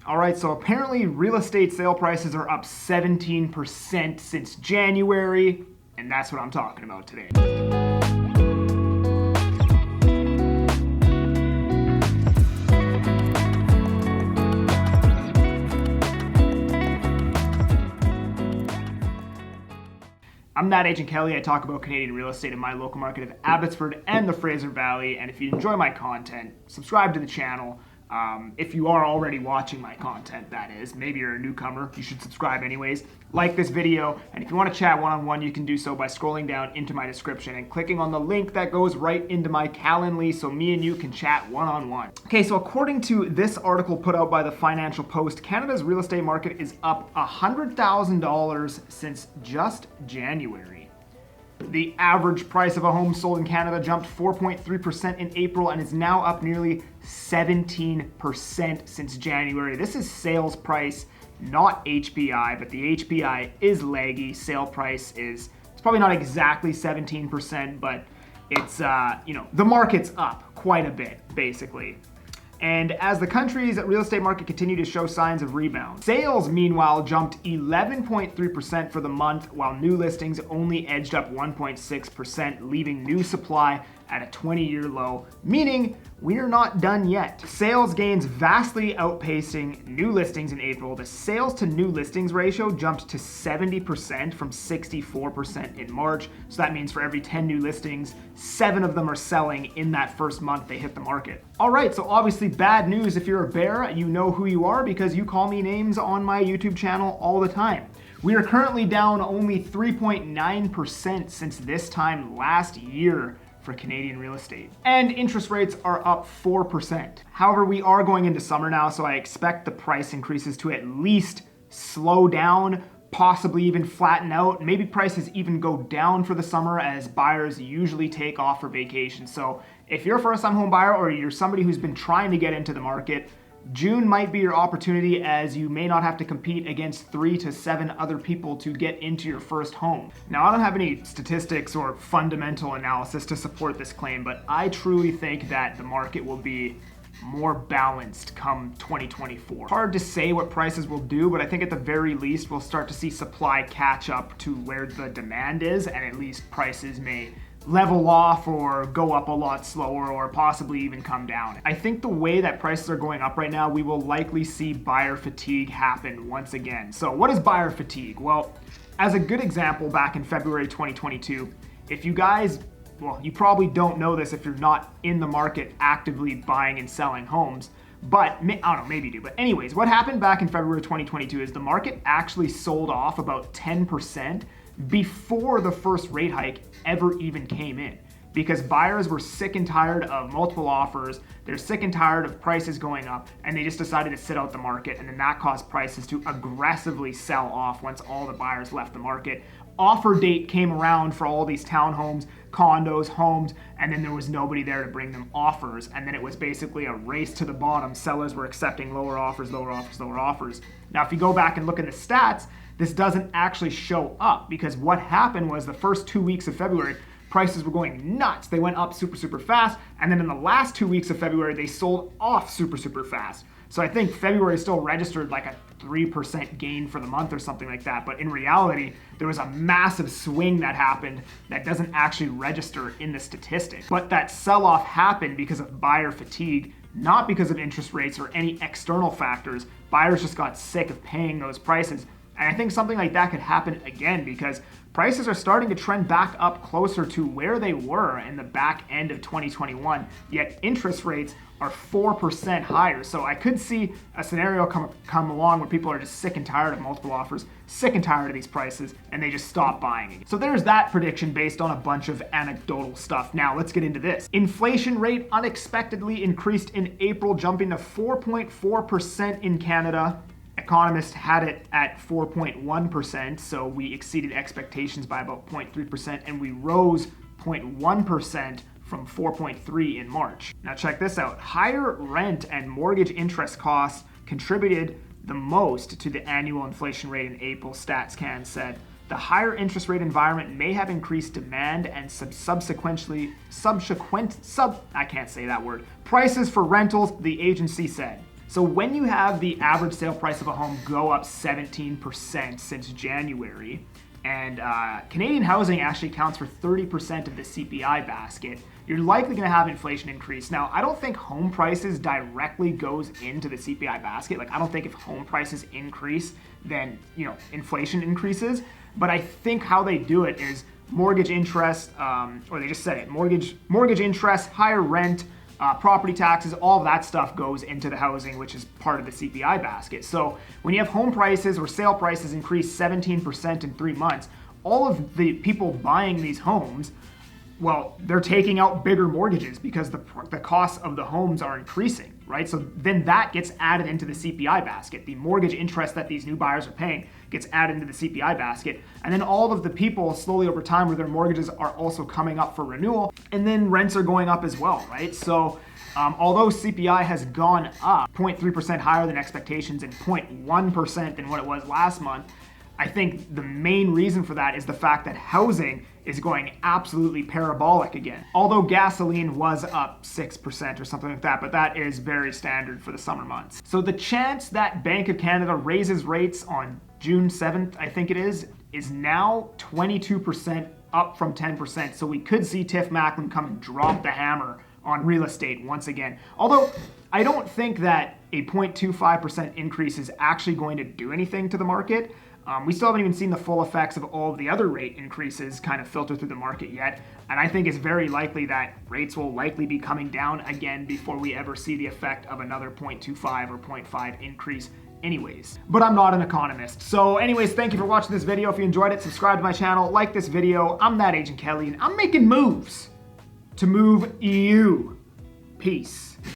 All right, so apparently real estate sale prices are up 17% since January, and that's what I'm talking about today. I'm that Agent Kelly. I talk about Canadian real estate in my local market of Abbotsford and the Fraser Valley. And if you enjoy my content, subscribe to the channel. If you are already watching my content, that is. Maybe you're a newcomer. You should subscribe anyways. Like this video. And if you want to chat one-on-one, you can do so by scrolling down into my description and clicking on the link that goes right into my Calendly so me and you can chat one-on-one. Okay, so according to this article put out by the Financial Post, Canada's real estate market is up $100,000 since just January. The average price of a home sold in Canada jumped 4.3% in April and is now up nearly 17% since January. This is sales price, not HPI, but the HPI is laggy. Sale price it's probably not exactly 17%, but it's, the market's up quite a bit, basically. And as the country's real estate market continued to show signs of rebound, sales, meanwhile, jumped 11.3% for the month, while new listings only edged up 1.6%, leaving new supply at a 20-year low, meaning we're not done yet. Sales gains vastly outpacing new listings in April. The sales to new listings ratio jumped to 70% from 64% in March. So that means for every 10 new listings, 7 of them are selling in that first month they hit the market. All right, so obviously bad news if you're a bear. You know who you are because you call me names on my YouTube channel all the time. We are currently down only 3.9% since this time last year for Canadian real estate. And interest rates are up 4%. However, we are going into summer now, so I expect the price increases to at least slow down, possibly even flatten out. Maybe prices even go down for the summer as buyers usually take off for vacation. So if you're a first-time home buyer or you're somebody who's been trying to get into the market, June might be your opportunity, as you may not have to compete against 3 to 7 other people to get into your first home. Now, I don't have any statistics or fundamental analysis to support this claim, but I truly think that the market will be more balanced come 2024. Hard to say what prices will do, but I think at the very least we'll start to see supply catch up to where the demand is, and at least prices may level off or go up a lot slower or possibly even come down. I think the way that prices are going up right now, we will likely see buyer fatigue happen once again. So what is buyer fatigue? Well, as a good example, back in February 2022, if you guys, well, you probably don't know this if you're not in the market actively buying and selling homes, but I don't know, maybe you do. But anyways, what happened back in February 2022 is the market actually sold off about 10% before the first rate hike ever even came in, because buyers were sick and tired of multiple offers. They're sick and tired of prices going up, and they just decided to sit out the market, and then that caused prices to aggressively sell off once all the buyers left the market. Offer date came around for all these townhomes, condos, homes, and then there was nobody there to bring them offers, and then it was basically a race to the bottom. Sellers were accepting lower offers, lower offers, lower offers. Now, if you go back and look at the stats, this doesn't actually show up, because what happened was the first 2 weeks of February, prices were going nuts. They went up super, super fast. And then in the last 2 weeks of February, they sold off super, super fast. So I think February still registered like a 3% gain for the month or something like that. But in reality, there was a massive swing that happened that doesn't actually register in the statistic. But that sell-off happened because of buyer fatigue, not because of interest rates or any external factors. Buyers just got sick of paying those prices. And I think something like that could happen again, because prices are starting to trend back up closer to where they were in the back end of 2021, yet interest rates are 4% higher. So I could see a scenario come along where people are just sick and tired of multiple offers, sick and tired of these prices, and they just stop buying again. So there's that prediction based on a bunch of anecdotal stuff. Now let's get into this. Inflation rate unexpectedly increased in April, jumping to 4.4% in Canada. Economists had it at 4.1%, so we exceeded expectations by about 0.3%, and we rose 0.1% from 4.3 in March. Now check this out. Higher rent and mortgage interest costs contributed the most to the annual inflation rate in April, StatsCan said. The higher interest rate environment may have increased demand and prices for rentals, the agency said. So when you have the average sale price of a home go up 17% since January, and Canadian housing actually accounts for 30% of the CPI basket, you're likely going to have inflation increase. Now, I don't think home prices directly goes into the CPI basket. Like, I don't think if home prices increase, then, you know, inflation increases. But I think how they do it is mortgage interest, or they just said it, mortgage interest, higher rent, property taxes, all of that stuff goes into the housing, which is part of the CPI basket. So when you have home prices or sale prices increase 17% in 3 months, all of the people buying these homes, well, they're taking out bigger mortgages because the costs of the homes are increasing, right? So then that gets added into the CPI basket. The mortgage interest that these new buyers are paying gets added into the CPI basket. And then all of the people slowly over time where their mortgages are also coming up for renewal, and then rents are going up as well, right? So although CPI has gone up 0.3% higher than expectations and 0.1% than what it was last month, I think the main reason for that is the fact that housing is going absolutely parabolic again. Although gasoline was up 6% or something like that, but that is very standard for the summer months. So the chance that Bank of Canada raises rates on June 7th, I think it is now 22%, up from 10%. So we could see Tiff Macklem come and drop the hammer on real estate once again. Although I don't think that a 0.25% increase is actually going to do anything to the market. We still haven't even seen the full effects of all of the other rate increases kind of filter through the market yet. And I think it's very likely that rates will likely be coming down again before we ever see the effect of another 0.25 or 0.5 increase anyways. But I'm not an economist. So anyways, thank you for watching this video. If you enjoyed it, subscribe to my channel, like this video. I'm that Agent Kelly, and I'm making moves to move you. Peace.